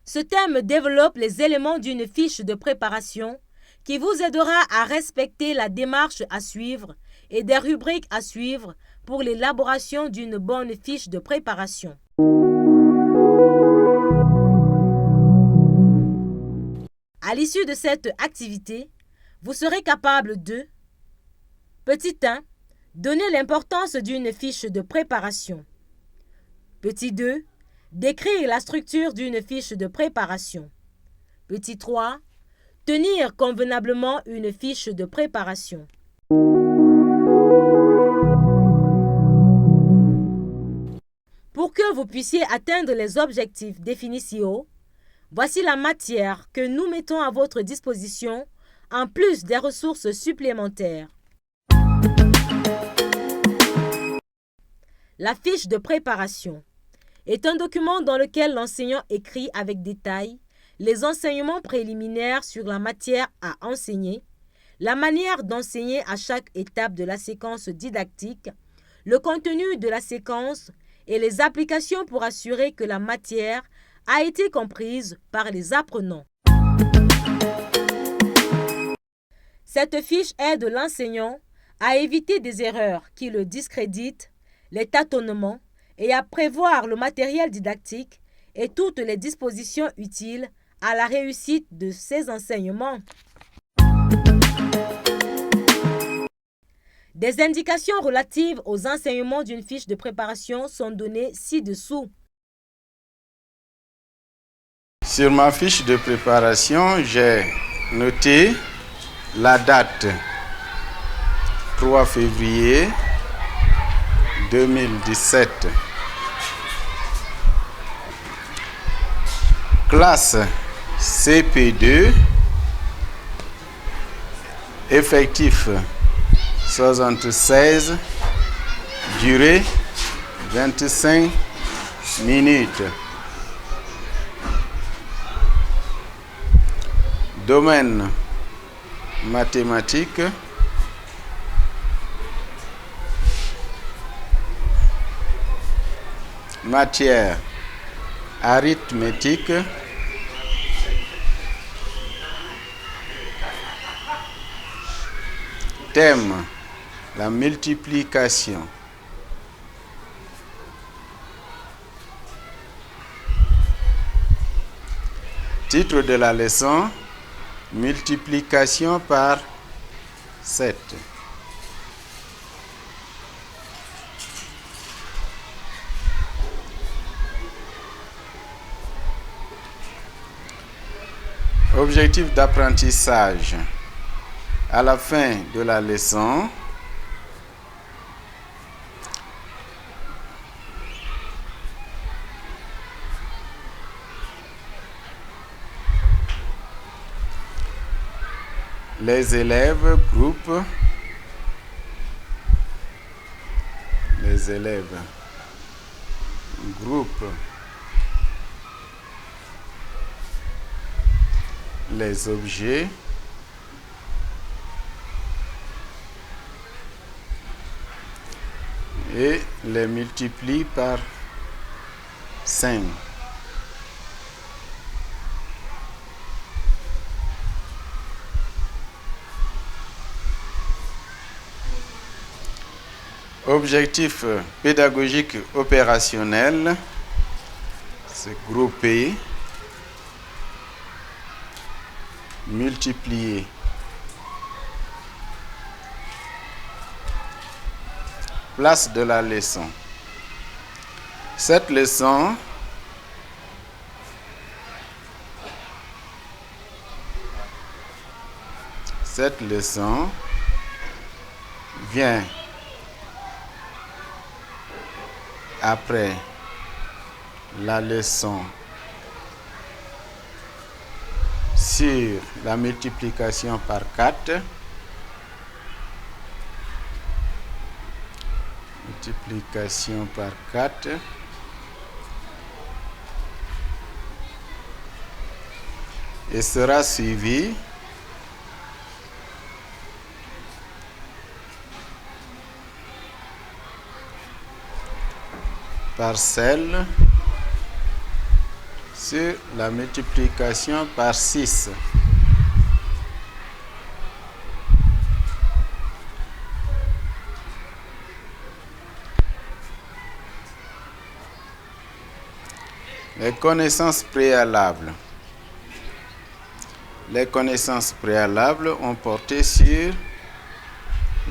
Ce thème développe les éléments d'une fiche de préparation qui vous aidera à respecter la démarche à suivre et des rubriques à suivre pour l'élaboration d'une bonne fiche de préparation. À l'issue de cette activité, vous serez capable de: petit 1. Donner l'importance d'une fiche de préparation. Petit 2. Décrire la structure d'une fiche de préparation. Petit 3. Tenir convenablement une fiche de préparation. Pour que vous puissiez atteindre les objectifs définis ci-haut, voici la matière que nous mettons à votre disposition en plus des ressources supplémentaires. La fiche de préparation est un document dans lequel l'enseignant écrit avec détail les enseignements préliminaires sur la matière à enseigner, la manière d'enseigner à chaque étape de la séquence didactique, le contenu de la séquence et les applications pour assurer que la matière a été comprise par les apprenants. Cette fiche aide l'enseignant à éviter des erreurs qui le discréditent, les tâtonnements et à prévoir le matériel didactique et toutes les dispositions utiles à la réussite de ses enseignements. Des indications relatives aux enseignements d'une fiche de préparation sont données ci-dessous. Sur ma fiche de préparation, j'ai noté la date 3 février 2017. Classe CP2, effectif 76, durée 25 minutes. Domaine mathématique. Matière arithmétique. Thème, la multiplication. Titre de la leçon, multiplication par 7. Objectif d'apprentissage. À la fin de la leçon, les élèves groupent les objets et les multiplient par 5. Objectif pédagogique opérationnel, c'est grouper, multiplier. Place de la leçon. Cette leçon vient après la leçon sur la multiplication par 4. Multiplication par 4. Et sera suivi par celle sur la multiplication par 6. Les connaissances préalables. Les connaissances préalables ont porté sur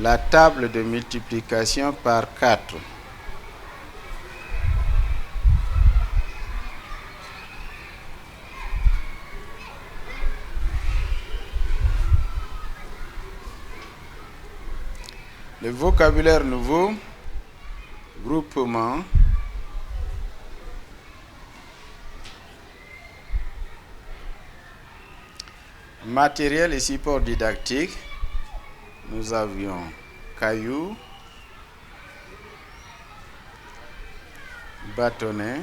la table de multiplication par 4. Le vocabulaire nouveau, groupement, matériel et support didactique. Nous avions cailloux, bâtonnet,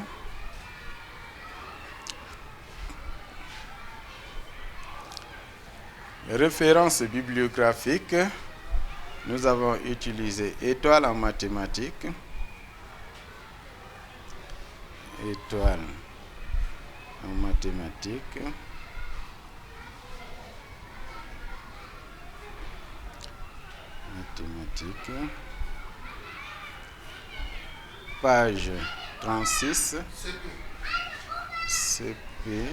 références bibliographiques. Nous avons utilisé étoile en mathématiques, étoile en mathématiques, page 36, CP,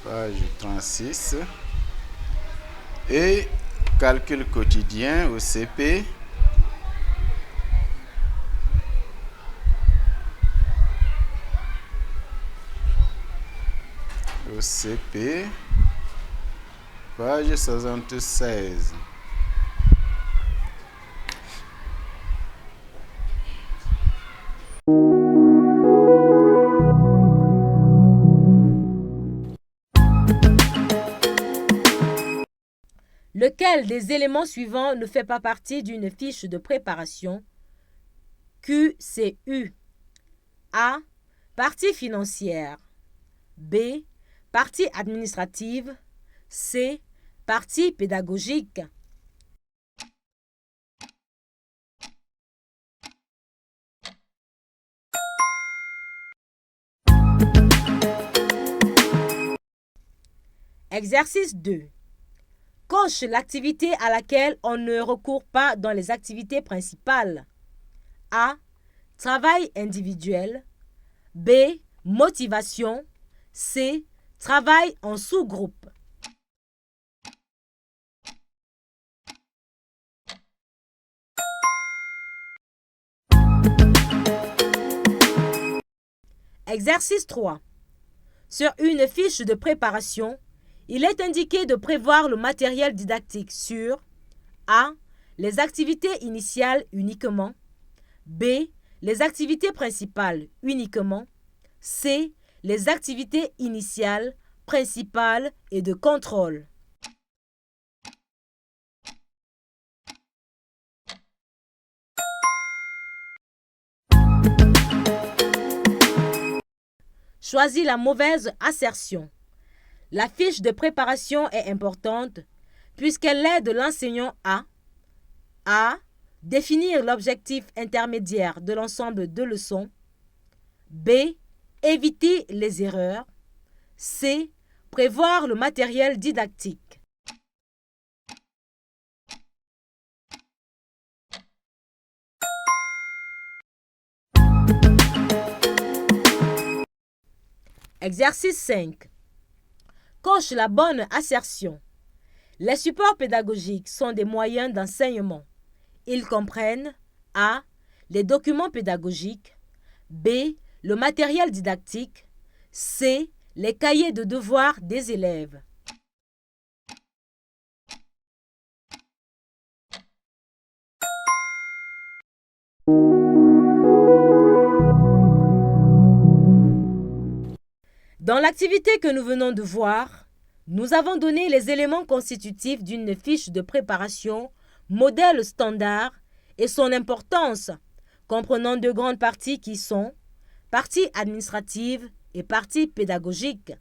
page 36, et calcul quotidien au CP, page 76. Lequel des éléments suivants ne fait pas partie d'une fiche de préparation QCU? A. Partie financière. B. Partie administrative. C. Partie pédagogique. Exercice 2. Coche l'activité à laquelle on ne recourt pas dans les activités principales. A. Travail individuel. B. Motivation. C. Travail en sous-groupe. Exercice 3. Sur une fiche de préparation, il est indiqué de prévoir le matériel didactique sur A. Les activités initiales uniquement. B. Les activités principales uniquement. C. Les activités initiales, principales et de contrôle. Choisis la mauvaise assertion. La fiche de préparation est importante puisqu'elle aide l'enseignant à A. Définir l'objectif intermédiaire de l'ensemble de leçons. B. Éviter les erreurs. C. Prévoir le matériel didactique. Exercice 5. Coche la bonne assertion. Les supports pédagogiques sont des moyens d'enseignement. Ils comprennent A. Les documents pédagogiques. B. Le matériel didactique. C. Les cahiers de devoirs des élèves. Dans l'activité que nous venons de voir, nous avons donné les éléments constitutifs d'une fiche de préparation modèle standard et son importance, comprenant deux grandes parties qui sont partie administrative et partie pédagogique.